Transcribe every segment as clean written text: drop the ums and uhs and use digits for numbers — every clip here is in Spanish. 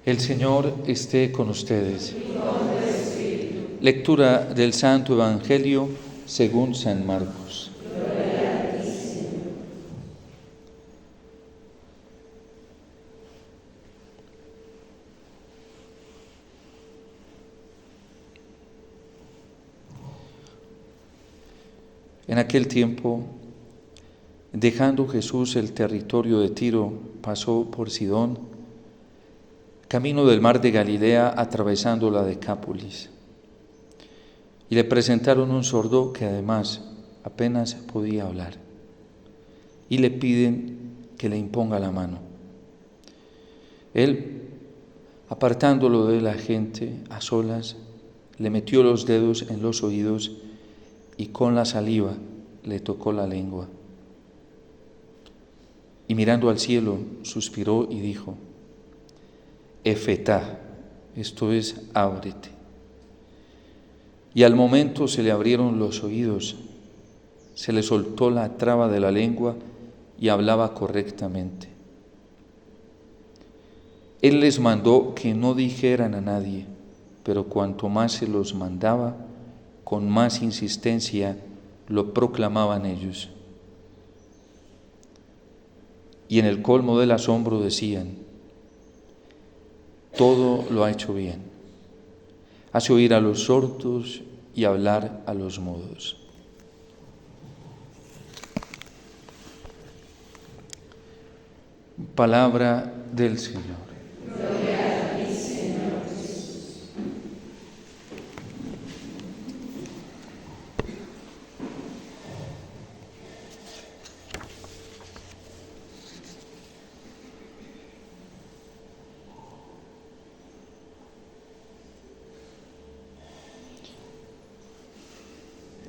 El Señor esté con ustedes. Lectura del Santo Evangelio según San Marcos. En aquel tiempo, dejando Jesús el territorio de Tiro, pasó por Sidón, camino del mar de Galilea, atravesando la Decápolis. Y le presentaron un sordo que además apenas podía hablar. Y le piden que le imponga la mano. Él, apartándolo de la gente a solas, le metió los dedos en los oídos y con la saliva le tocó la lengua. Y mirando al cielo, suspiró y dijo: Efetá, esto es, ábrete. Y al momento se le abrieron los oídos, se le soltó la traba de la lengua y hablaba correctamente. Él les mandó que no dijeran a nadie, pero cuanto más se los mandaba, con más insistencia lo proclamaban ellos. Y en el colmo del asombro decían: todo lo ha hecho bien. Hace oír a los sordos y hablar a los mudos. Palabra del Señor. Gloria a ti, Señor Jesús.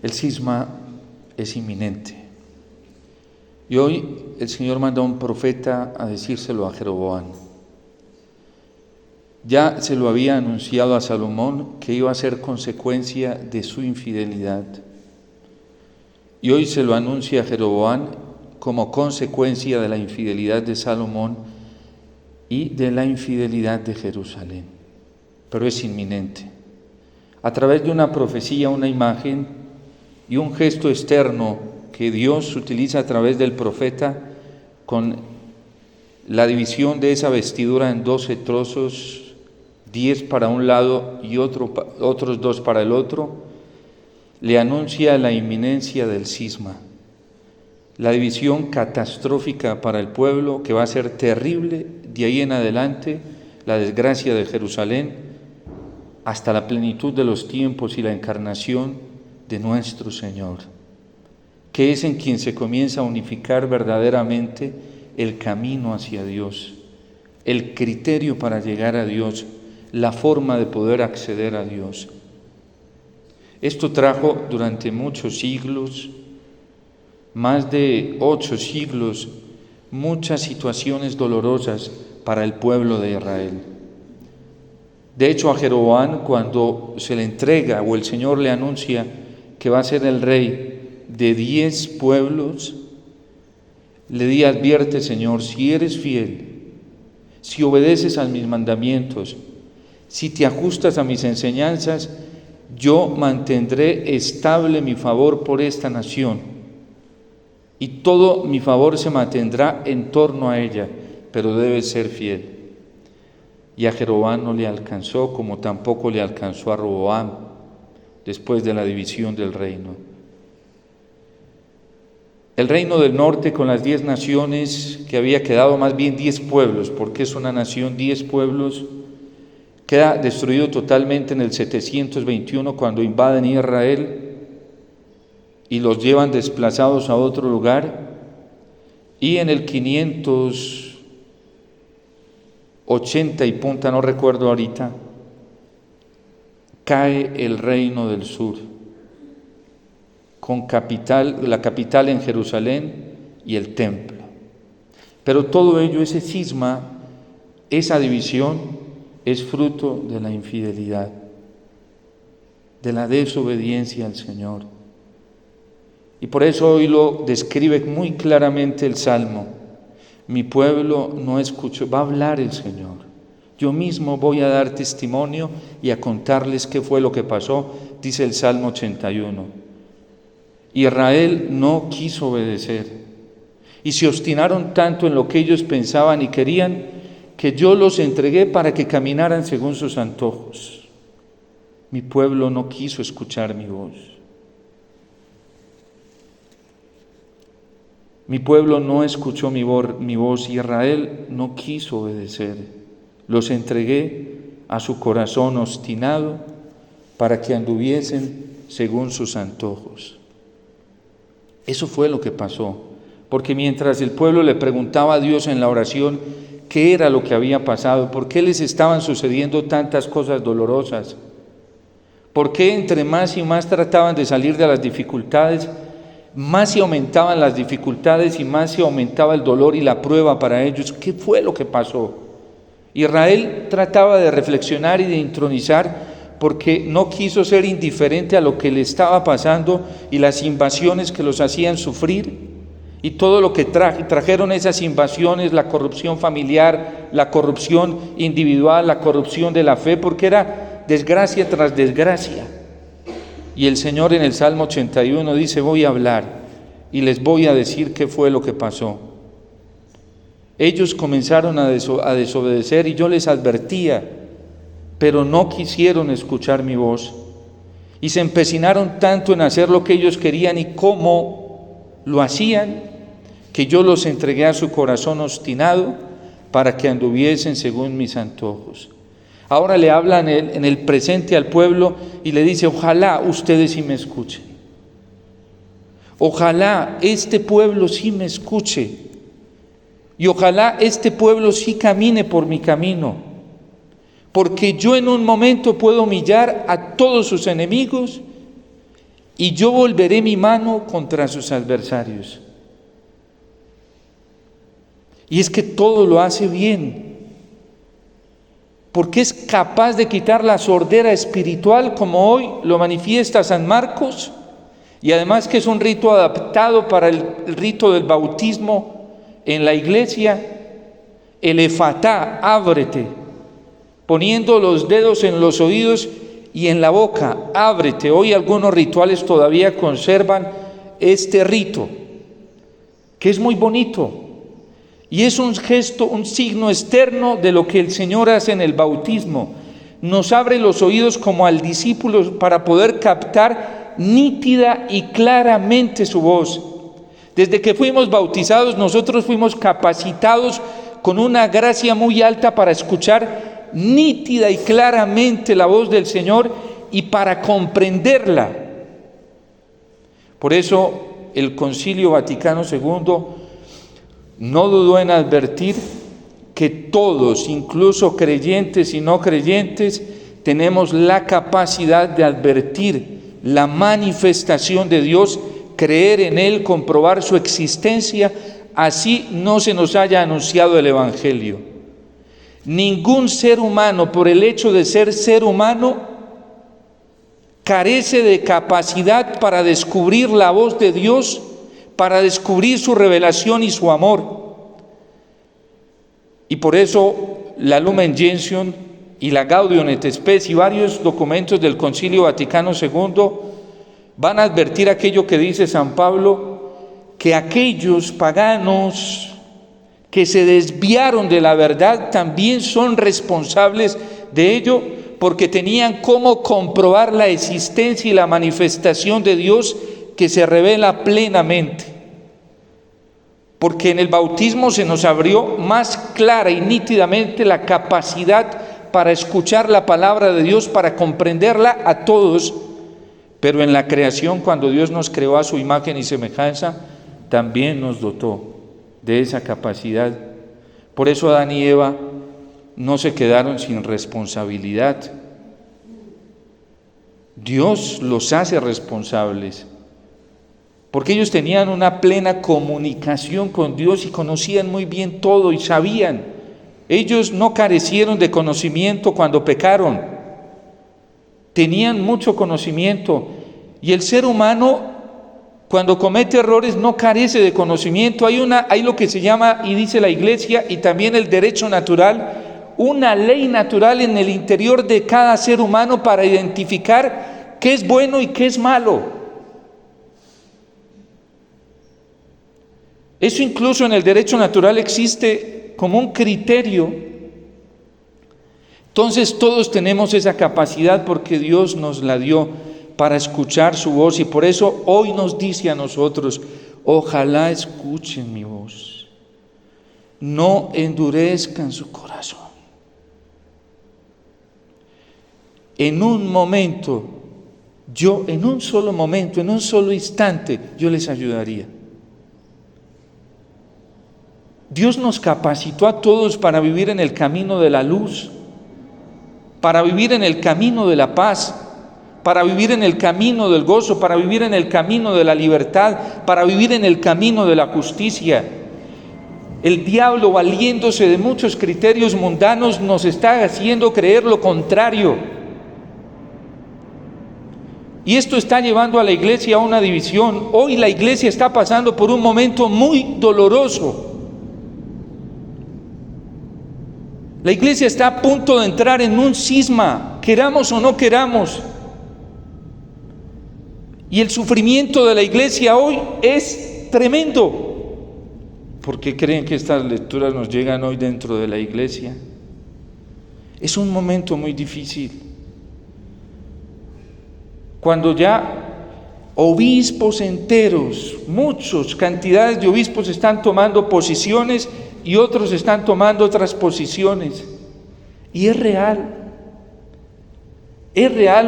El cisma es inminente. Y hoy el Señor manda a un profeta a decírselo a Jeroboam. Ya se lo había anunciado a Salomón que iba a ser consecuencia de su infidelidad. Y hoy se lo anuncia a Jeroboam como consecuencia de la infidelidad de Salomón y de la infidelidad de Jerusalén. Pero es inminente. A través de una profecía, una imagen y un gesto externo que Dios utiliza a través del profeta con la división de esa vestidura en 12 trozos, 10 para un lado y otros 2 para el otro, le anuncia la inminencia del cisma, la división catastrófica para el pueblo que va a ser terrible de ahí en adelante, la desgracia de Jerusalén, hasta la plenitud de los tiempos y la encarnación de nuestro Señor, que es en quien se comienza a unificar verdaderamente el camino hacia Dios, el criterio para llegar a Dios, la forma de poder acceder a Dios. Esto trajo durante muchos siglos, más de 8 siglos, muchas situaciones dolorosas para el pueblo de Israel. De hecho, a Jeroboam, cuando se le entrega o el Señor le anuncia que va a ser el rey de 10 pueblos, le advierte: Señor, si eres fiel, si obedeces a mis mandamientos, si te ajustas a mis enseñanzas, yo mantendré estable mi favor por esta nación y todo mi favor se mantendrá en torno a ella, pero debes ser fiel. Y a Jeroboam no le alcanzó, como tampoco le alcanzó a Roboam después de la división del reino. El reino del norte, con las 10 naciones, que había quedado más bien 10 pueblos, porque es una nación, 10 pueblos, queda destruido totalmente en el 721 cuando invaden Israel y los llevan desplazados a otro lugar, y en el 580 y punta, no recuerdo ahorita, cae el reino del sur, con la capital en Jerusalén y el templo. Pero todo ello, ese cisma, esa división, es fruto de la infidelidad, de la desobediencia al Señor. Y por eso hoy lo describe muy claramente el Salmo. Mi pueblo no escuchó, va a hablar el Señor. Yo mismo voy a dar testimonio y a contarles qué fue lo que pasó, dice el Salmo 81. Israel no quiso obedecer y se obstinaron tanto en lo que ellos pensaban y querían, que yo los entregué para que caminaran según sus antojos. Mi pueblo no quiso escuchar mi voz. Mi pueblo no escuchó mi voz, y Israel no quiso obedecer. Los entregué a su corazón obstinado para que anduviesen según sus antojos. Eso fue lo que pasó, porque mientras el pueblo le preguntaba a Dios en la oración qué era lo que había pasado, por qué les estaban sucediendo tantas cosas dolorosas, por qué entre más y más trataban de salir de las dificultades, más se aumentaban las dificultades y más se aumentaba el dolor y la prueba para ellos. ¿Qué fue lo que pasó? Israel trataba de reflexionar y de intronizar, porque no quiso ser indiferente a lo que le estaba pasando y las invasiones que los hacían sufrir y todo lo que trajeron esas invasiones, la corrupción familiar, la corrupción individual, la corrupción de la fe, porque era desgracia tras desgracia. Y el Señor en el Salmo 81 dice: voy a hablar y les voy a decir qué fue lo que pasó. Ellos comenzaron a desobedecer y yo les advertía, pero no quisieron escuchar mi voz y se empecinaron tanto en hacer lo que ellos querían y cómo lo hacían, que yo los entregué a su corazón obstinado para que anduviesen según mis antojos. Ahora le habla en el presente al pueblo y le dice: ojalá ustedes sí me escuchen. Ojalá este pueblo sí me escuche. Y ojalá este pueblo sí camine por mi camino. Porque yo en un momento puedo humillar a todos sus enemigos y yo volveré mi mano contra sus adversarios. Y es que todo lo hace bien, porque es capaz de quitar la sordera espiritual, como hoy lo manifiesta San Marcos, y además que es un rito adaptado para el rito del bautismo en la iglesia, el efatá, ábrete, poniendo los dedos en los oídos y en la boca, ábrete. Hoy algunos rituales todavía conservan este rito, que es muy bonito. Y es un gesto, un signo externo de lo que el Señor hace en el bautismo. Nos abre los oídos como al discípulo para poder captar nítida y claramente su voz. Desde que fuimos bautizados, nosotros fuimos capacitados con una gracia muy alta para escuchar nítida y claramente la voz del Señor y para comprenderla. Por eso el Concilio Vaticano II no dudó en advertir que todos, incluso creyentes y no creyentes, tenemos la capacidad de advertir la manifestación de Dios, creer en Él, comprobar su existencia, así no se nos haya anunciado el Evangelio. Ningún ser humano, por el hecho de ser ser humano, carece de capacidad para descubrir la voz de Dios, para descubrir su revelación y su amor. Y por eso la Lumen Gentium y la Gaudium et Spes y varios documentos del Concilio Vaticano II van a advertir aquello que dice San Pablo, que aquellos paganos que se desviaron de la verdad también son responsables de ello, porque tenían cómo comprobar la existencia y la manifestación de Dios que se revela plenamente. Porque en el bautismo se nos abrió más clara y nítidamente la capacidad para escuchar la palabra de Dios, para comprenderla a todos. Pero en la creación, cuando Dios nos creó a su imagen y semejanza, también nos dotó de esa capacidad. Por eso Adán y Eva no se quedaron sin responsabilidad. Dios los hace responsables, porque ellos tenían una plena comunicación con Dios y conocían muy bien todo y sabían. Ellos no carecieron de conocimiento cuando pecaron, tenían mucho conocimiento. Y el ser humano, cuando comete errores, no carece de conocimiento. Hay lo que se llama, y dice la Iglesia, y también el derecho natural, una ley natural en el interior de cada ser humano para identificar qué es bueno y qué es malo. Eso incluso en el derecho natural existe como un criterio. Entonces todos tenemos esa capacidad porque Dios nos la dio para escuchar su voz, y por eso hoy nos dice a nosotros: ojalá escuchen mi voz, no endurezcan su corazón. En un momento, en un solo momento, en un solo instante, yo les ayudaría. Dios nos capacitó a todos para vivir en el camino de la luz, para vivir en el camino de la paz, para vivir en el camino del gozo, para vivir en el camino de la libertad, para vivir en el camino de la justicia. El diablo, valiéndose de muchos criterios mundanos, nos está haciendo creer lo contrario. Y esto está llevando a la iglesia a una división. Hoy la iglesia está pasando por un momento muy doloroso. La iglesia está a punto de entrar en un cisma, queramos o no queramos. Y el sufrimiento de la iglesia hoy es tremendo. ¿Por qué creen que estas lecturas nos llegan hoy dentro de la iglesia? Es un momento muy difícil. Cuando ya obispos enteros, muchos, cantidades de obispos están tomando posiciones y otros están tomando otras posiciones. Y es real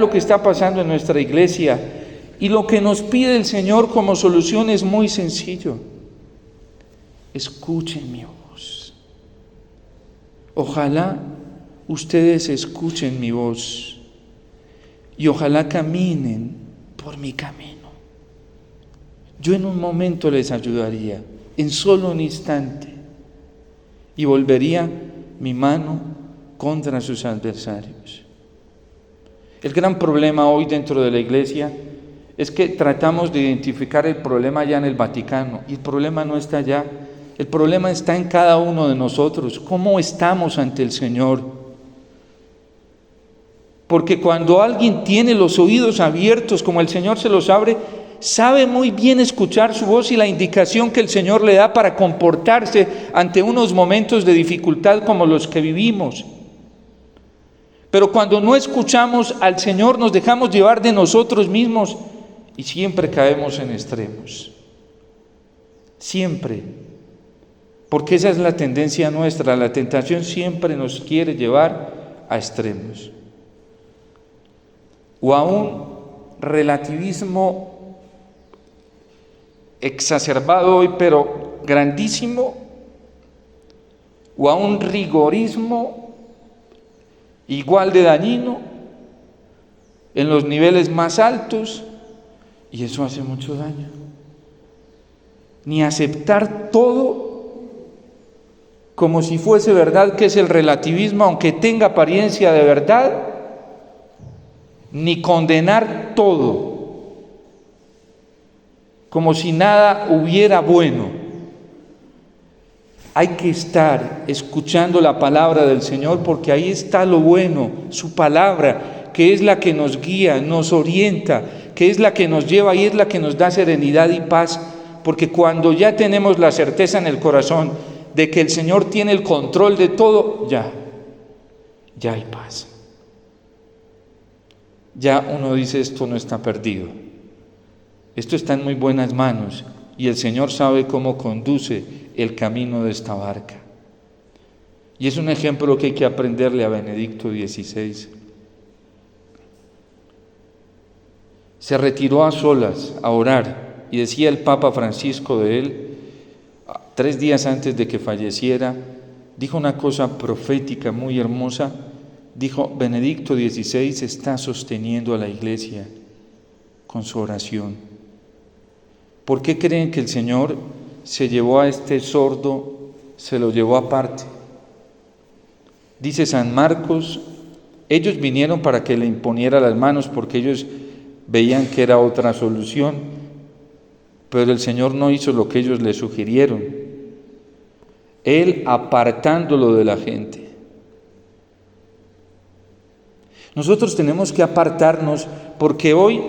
lo que está pasando en nuestra iglesia. Y lo que nos pide el Señor como solución es muy sencillo: escuchen mi voz. Ojalá ustedes escuchen mi voz y ojalá caminen por mi camino. Yo en un momento les ayudaría, en solo un instante, y volvería mi mano contra sus adversarios. El gran problema hoy dentro de la iglesia es que tratamos de identificar el problema allá en el Vaticano, y el problema no está allá. El problema está en cada uno de nosotros. ¿Cómo estamos ante el Señor? Porque cuando alguien tiene los oídos abiertos, como el Señor se los abre, sabe muy bien escuchar su voz y la indicación que el Señor le da para comportarse ante unos momentos de dificultad como los que vivimos. Pero cuando no escuchamos al Señor, nos dejamos llevar de nosotros mismos y siempre caemos en extremos. Siempre. Porque esa es la tendencia nuestra. La tentación siempre nos quiere llevar a extremos. O a un relativismo exacerbado hoy, pero grandísimo, o a un rigorismo igual de dañino en los niveles más altos, y eso hace mucho daño. Ni aceptar todo como si fuese verdad, que es el relativismo, aunque tenga apariencia de verdad, ni condenar todo como si nada hubiera bueno. Hay que estar escuchando la palabra del Señor, porque ahí está lo bueno, su palabra, que es la que nos guía, nos orienta, que es la que nos lleva y es la que nos da serenidad y paz, porque cuando ya tenemos la certeza en el corazón de que el Señor tiene el control de todo, ya hay paz. Ya uno dice: esto no está perdido, esto está en muy buenas manos y el Señor sabe cómo conduce el camino de esta barca. Y es un ejemplo que hay que aprenderle a Benedicto XVI. Se retiró a solas a orar y decía el Papa Francisco de él, 3 días antes de que falleciera, dijo una cosa profética muy hermosa. Dijo: Benedicto XVI está sosteniendo a la iglesia con su oración. ¿Por qué creen que el Señor se llevó a este sordo, se lo llevó aparte? Dice San Marcos, ellos vinieron para que le imponiera las manos porque ellos veían que era otra solución, pero el Señor no hizo lo que ellos le sugirieron. Él apartándolo de la gente, Nosotros tenemos que apartarnos porque hoy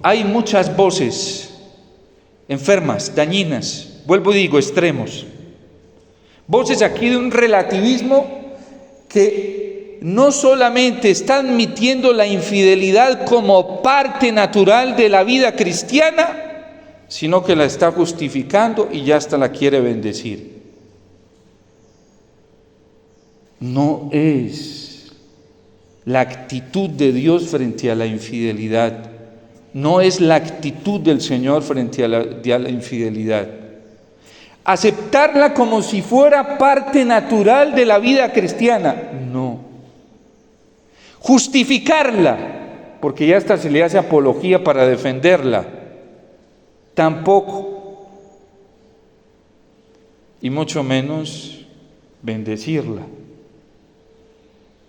hay muchas voces enfermas, dañinas, vuelvo y digo, extremos. Voces aquí de un relativismo que no solamente está admitiendo la infidelidad como parte natural de la vida cristiana, sino que la está justificando y ya hasta la quiere bendecir. No es la actitud de Dios frente a la infidelidad, no es la actitud del Señor frente a la infidelidad. Aceptarla como si fuera parte natural de la vida cristiana, no. Justificarla, porque ya hasta se le hace apología para defenderla, tampoco. Y mucho menos bendecirla,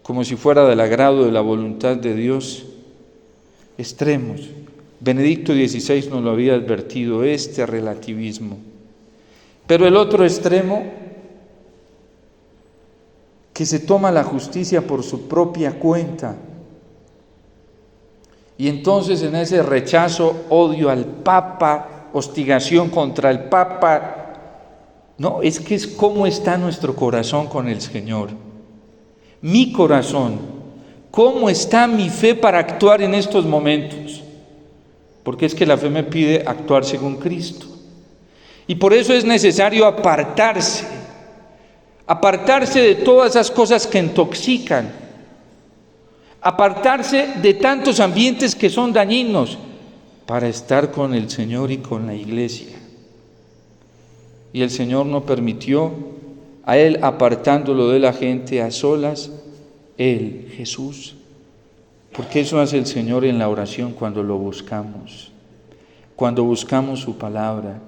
como si fuera del agrado de la voluntad de Dios. Extremos. Benedicto XVI nos lo había advertido, este relativismo. Pero el otro extremo, que se toma la justicia por su propia cuenta. Y entonces en ese rechazo, odio al Papa, hostigación contra el Papa. No, es que es cómo está nuestro corazón con el Señor. Mi corazón, cómo está mi fe para actuar en estos momentos. Porque es que la fe me pide actuar según Cristo. Y por eso es necesario apartarse de todas esas cosas que intoxican, apartarse de tantos ambientes que son dañinos para estar con el Señor y con la iglesia. Y el Señor no permitió a Él apartándolo de la gente a solas, Él, Jesús, porque eso hace el Señor en la oración cuando lo buscamos, cuando buscamos su palabra,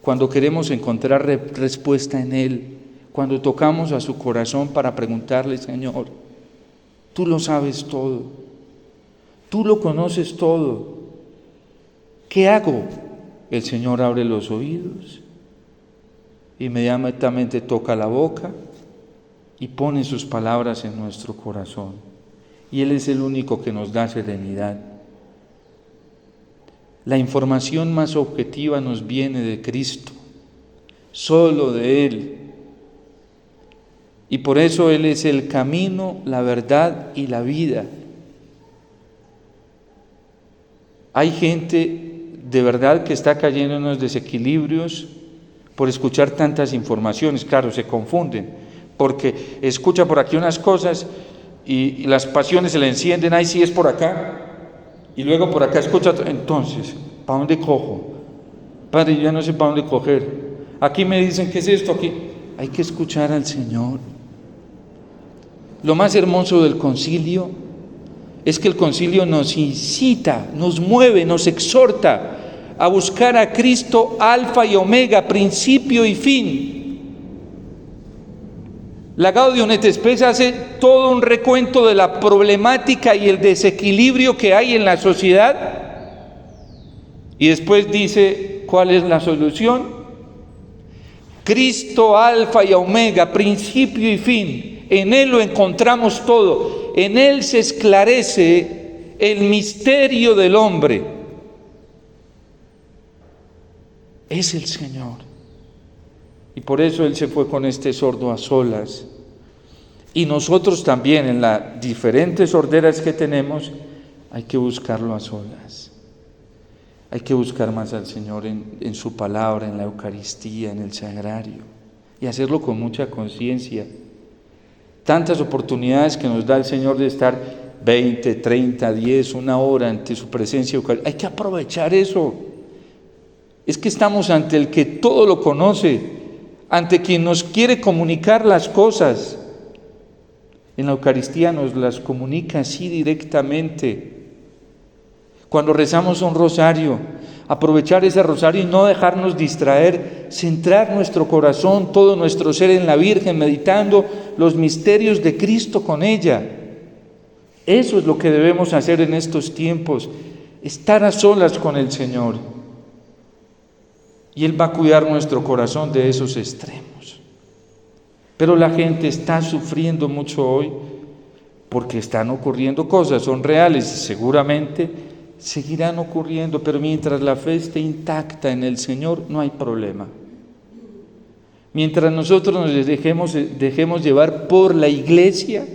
cuando queremos encontrar respuesta en Él, cuando tocamos a su corazón para preguntarle, Señor, tú lo sabes todo, tú lo conoces todo, ¿qué hago? El Señor abre los oídos, inmediatamente toca la boca y pone sus palabras en nuestro corazón. Y Él es el único que nos da serenidad. La información más objetiva nos viene de Cristo, solo de Él. Y por eso Él es el camino, la verdad y la vida. Hay gente de verdad que está cayendo en unos desequilibrios por escuchar tantas informaciones. Claro, se confunden, porque escucha por aquí unas cosas y las pasiones se le encienden, ay, sí es por acá, y luego por acá escucha, entonces, ¿para dónde cojo? Padre, yo ya no sé para dónde coger. Aquí me dicen, ¿qué es esto? Aquí hay que escuchar al Señor. Lo más hermoso del concilio es que el concilio nos incita, nos mueve, nos exhorta a buscar a Cristo, alfa y omega, principio y fin. La Gaudium et Spes hace todo un recuento de la problemática y el desequilibrio que hay en la sociedad y después dice cuál es la solución. Cristo, alfa y omega, principio y fin, en Él lo encontramos todo, en Él se esclarece el misterio del hombre. Es el Señor. Y por eso Él se fue con este sordo a solas. Y nosotros también, en las diferentes sorderas que tenemos, hay que buscarlo a solas. Hay que buscar más al Señor en su palabra, en la Eucaristía, en el sagrario. Y hacerlo con mucha conciencia. Tantas oportunidades que nos da el Señor de estar 20, 30, 10, una hora ante su presencia eucarística. Hay que aprovechar eso. Es que estamos ante el que todo lo conoce, ante quien nos quiere comunicar las cosas. En la Eucaristía nos las comunica así directamente. Cuando rezamos un rosario, aprovechar ese rosario y no dejarnos distraer, centrar nuestro corazón, todo nuestro ser en la Virgen, meditando los misterios de Cristo con ella. Eso es lo que debemos hacer en estos tiempos, estar a solas con el Señor. Y Él va a cuidar nuestro corazón de esos extremos. Pero la gente está sufriendo mucho hoy porque están ocurriendo cosas, son reales y seguramente seguirán ocurriendo, pero mientras la fe esté intacta en el Señor, no hay problema. Mientras nosotros nos dejemos llevar por la Iglesia,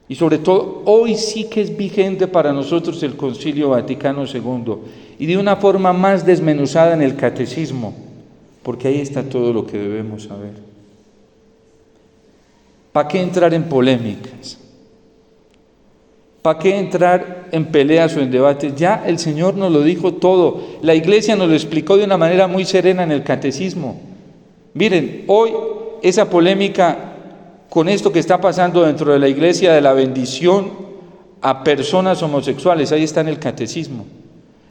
y sobre todo hoy sí que es vigente para nosotros el Concilio Vaticano II, y de una forma más desmenuzada en el Catecismo, porque ahí está todo lo que debemos saber. ¿Para qué entrar en polémicas? ¿Para qué entrar en peleas o en debates? Ya el Señor nos lo dijo todo. La Iglesia nos lo explicó de una manera muy serena en el Catecismo. Miren, hoy esa polémica con esto que está pasando dentro de la Iglesia de la bendición a personas homosexuales, ahí está en el Catecismo.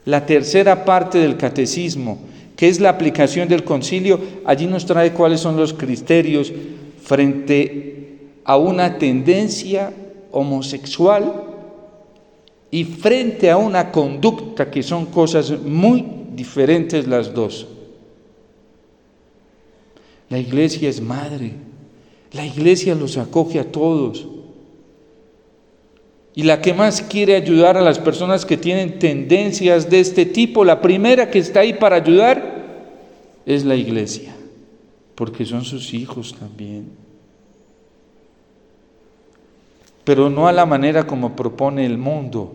La tercera parte del Catecismo, que es la aplicación del concilio, allí nos trae cuáles son los criterios frente a una tendencia homosexual y frente a una conducta, que son cosas muy diferentes las dos. La Iglesia es madre, la Iglesia los acoge a todos. Y la que más quiere ayudar a las personas que tienen tendencias de este tipo, la primera que está ahí para ayudar, es la Iglesia, porque son sus hijos también. Pero no a la manera como propone el mundo,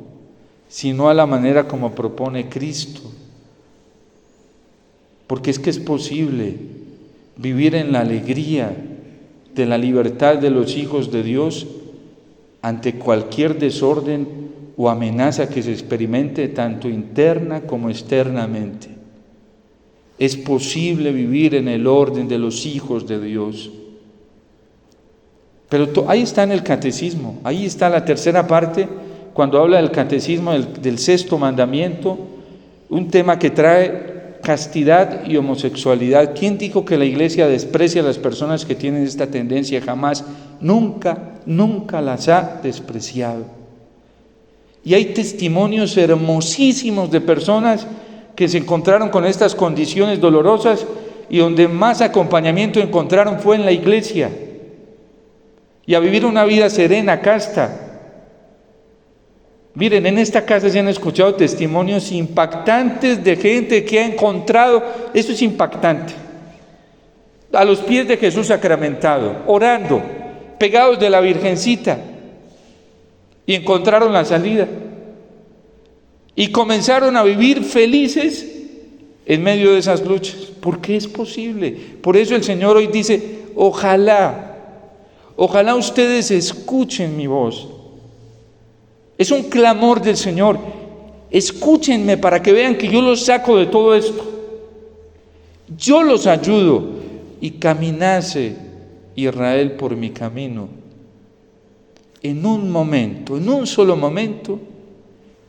sino a la manera como propone Cristo. Porque es que es posible vivir en la alegría de la libertad de los hijos de Dios ante cualquier desorden o amenaza que se experimente tanto interna como externamente. Es posible vivir en el orden de los hijos de Dios. Pero ahí está en el Catecismo, ahí está la tercera parte, cuando habla del Catecismo del sexto mandamiento, un tema que trae castidad y homosexualidad. ¿Quién dijo que la Iglesia desprecia a las personas que tienen esta tendencia? Jamás, nunca las ha despreciado. Y hay testimonios hermosísimos de personas que se encontraron con estas condiciones dolorosas y donde más acompañamiento encontraron fue en la Iglesia. Y a vivir una vida serena, casta. Miren, en esta casa se han escuchado testimonios impactantes de gente que ha encontrado, eso es impactante, a los pies de Jesús sacramentado, orando, pegados de la Virgencita, y encontraron la salida. Y comenzaron a vivir felices en medio de esas luchas, porque es posible. Por eso el Señor hoy dice, ojalá ustedes escuchen mi voz. Es un clamor del Señor. Escúchenme para que vean que yo los saco de todo esto. Yo los ayudo. Y caminase Israel por mi camino. En un solo momento,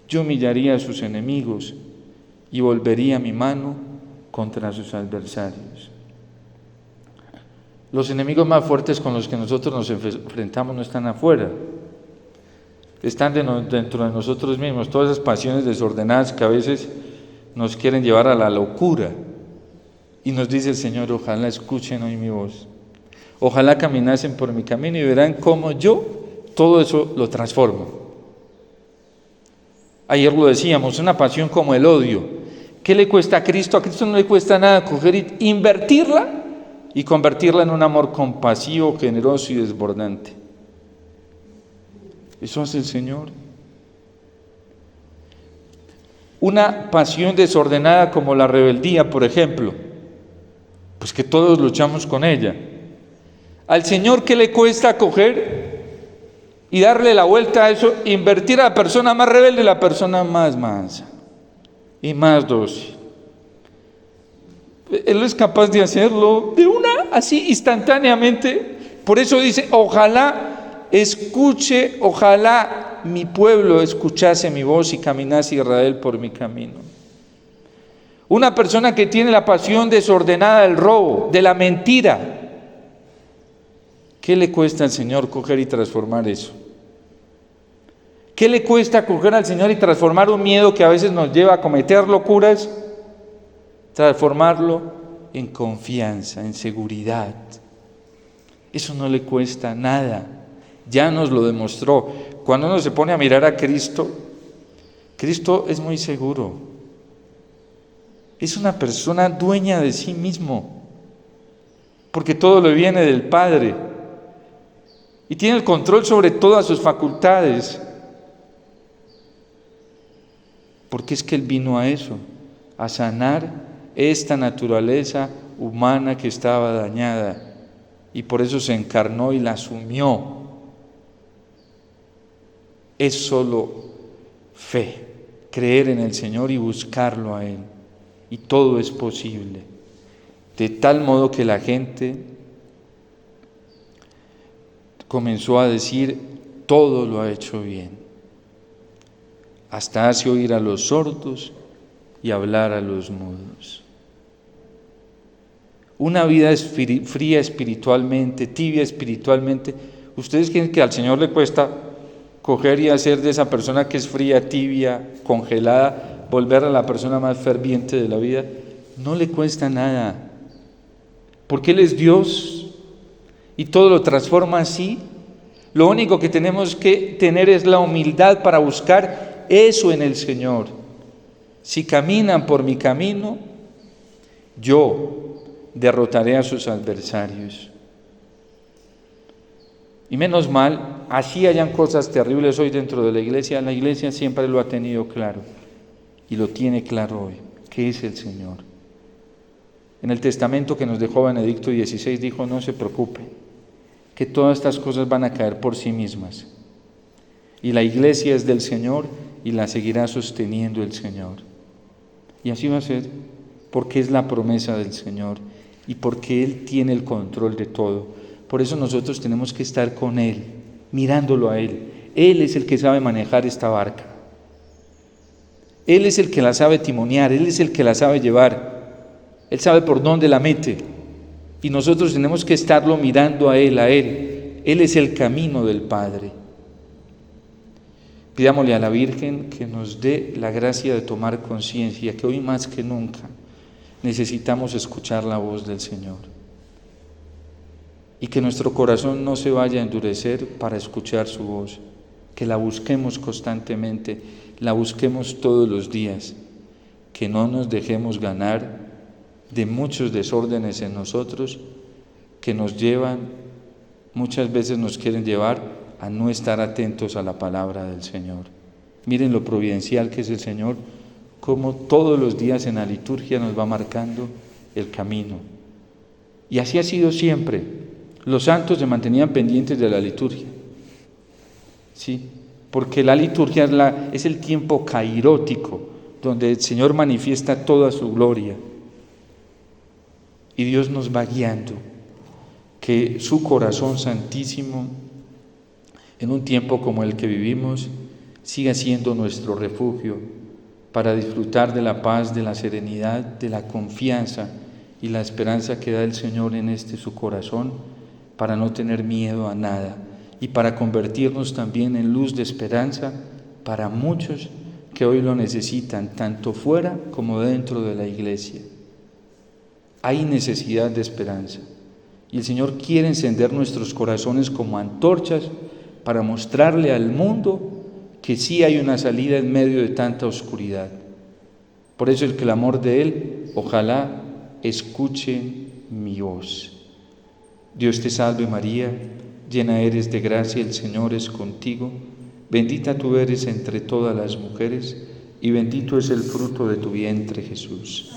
yo humillaría a sus enemigos y volvería mi mano contra sus adversarios. Los enemigos más fuertes con los que nosotros nos enfrentamos no están afuera, están dentro de nosotros mismos, todas esas pasiones desordenadas que a veces nos quieren llevar a la locura. Y nos dice el Señor, ojalá escuchen hoy mi voz, ojalá caminasen por mi camino y verán cómo yo todo eso lo transformo. Ayer lo decíamos, una pasión como el odio. ¿Qué le cuesta a Cristo? A Cristo no le cuesta nada coger y invertirla y convertirla en un amor compasivo, generoso y desbordante. Eso hace el Señor. Una pasión desordenada como la rebeldía, por ejemplo, pues que todos luchamos con ella. Al Señor, ¿qué le cuesta coger y darle la vuelta a eso? Invertir a la persona más rebelde y la persona más mansa y más dócil. Él es capaz de hacerlo de una, así instantáneamente. Por eso dice, ojalá mi pueblo escuchase mi voz y caminase Israel por mi camino. Una persona que tiene la pasión desordenada del robo, de la mentira, ¿qué le cuesta al Señor coger y transformar eso? ¿Qué le cuesta coger al Señor y transformar un miedo que a veces nos lleva a cometer locuras? Transformarlo en confianza, en seguridad. Eso no le cuesta nada. ya nos lo demostró. Cuando uno se pone a mirar a Cristo, Cristo es muy seguro. Es una persona dueña de sí mismo, porque todo le viene del Padre y tiene el control sobre todas sus facultades, porque es que Él vino a eso, a sanar esta naturaleza humana que estaba dañada, y por eso se encarnó y la asumió. Es solo fe, creer en el Señor y buscarlo a Él, y todo es posible, de tal modo que la gente comenzó a decir: todo lo ha hecho bien, hasta hace oír a los sordos y hablar a los mudos. Una vida fría espiritualmente, tibia espiritualmente. ¿Ustedes creen que al Señor le cuesta coger y hacer de esa persona que es fría, tibia, congelada, volver a la persona más ferviente de la vida? No le cuesta nada, porque Él es Dios y todo lo transforma así. Lo único que tenemos que tener es la humildad para buscar eso en el Señor. Si caminan por mi camino, yo derrotaré a sus adversarios. Y menos mal, así hayan cosas terribles hoy dentro de la iglesia siempre lo ha tenido claro y lo tiene claro hoy, que es el Señor. En el testamento que nos dejó Benedicto XVI dijo: no se preocupen, que todas estas cosas van a caer por sí mismas, y la iglesia es del Señor y la seguirá sosteniendo el Señor. Y así va a ser, porque es la promesa del Señor y porque Él tiene el control de todo. Por eso nosotros tenemos que estar con Él, mirándolo a Él. Él es el que sabe manejar esta barca. Él es el que la sabe timonear, Él es el que la sabe llevar. Él sabe por dónde la mete. Y nosotros tenemos que estarlo mirando a Él, a Él. Él es el camino del Padre. Pidámosle a la Virgen que nos dé la gracia de tomar conciencia, que hoy más que nunca necesitamos escuchar la voz del Señor. Y que nuestro corazón no se vaya a endurecer para escuchar su voz, que la busquemos constantemente, la busquemos todos los días, que no nos dejemos ganar de muchos desórdenes en nosotros que nos llevan, muchas veces nos quieren llevar a no estar atentos a la palabra del Señor. Miren lo providencial que es el Señor, cómo todos los días en la liturgia nos va marcando el camino. Y así ha sido siempre. Los santos se mantenían pendientes de la liturgia, ¿sí? Porque la liturgia es el tiempo cairótico, donde el Señor manifiesta toda su gloria. Y Dios nos va guiando, que su corazón santísimo, en un tiempo como el que vivimos, siga siendo nuestro refugio para disfrutar de la paz, de la serenidad, de la confianza y la esperanza que da el Señor en su corazón, para no tener miedo a nada y para convertirnos también en luz de esperanza para muchos que hoy lo necesitan, tanto fuera como dentro de la iglesia. Hay necesidad de esperanza y el Señor quiere encender nuestros corazones como antorchas para mostrarle al mundo que sí hay una salida en medio de tanta oscuridad. Por eso el clamor de Él: ojalá escuchen mi voz. Dios te salve María, llena eres de gracia, el Señor es contigo, bendita tú eres entre todas las mujeres y bendito es el fruto de tu vientre Jesús.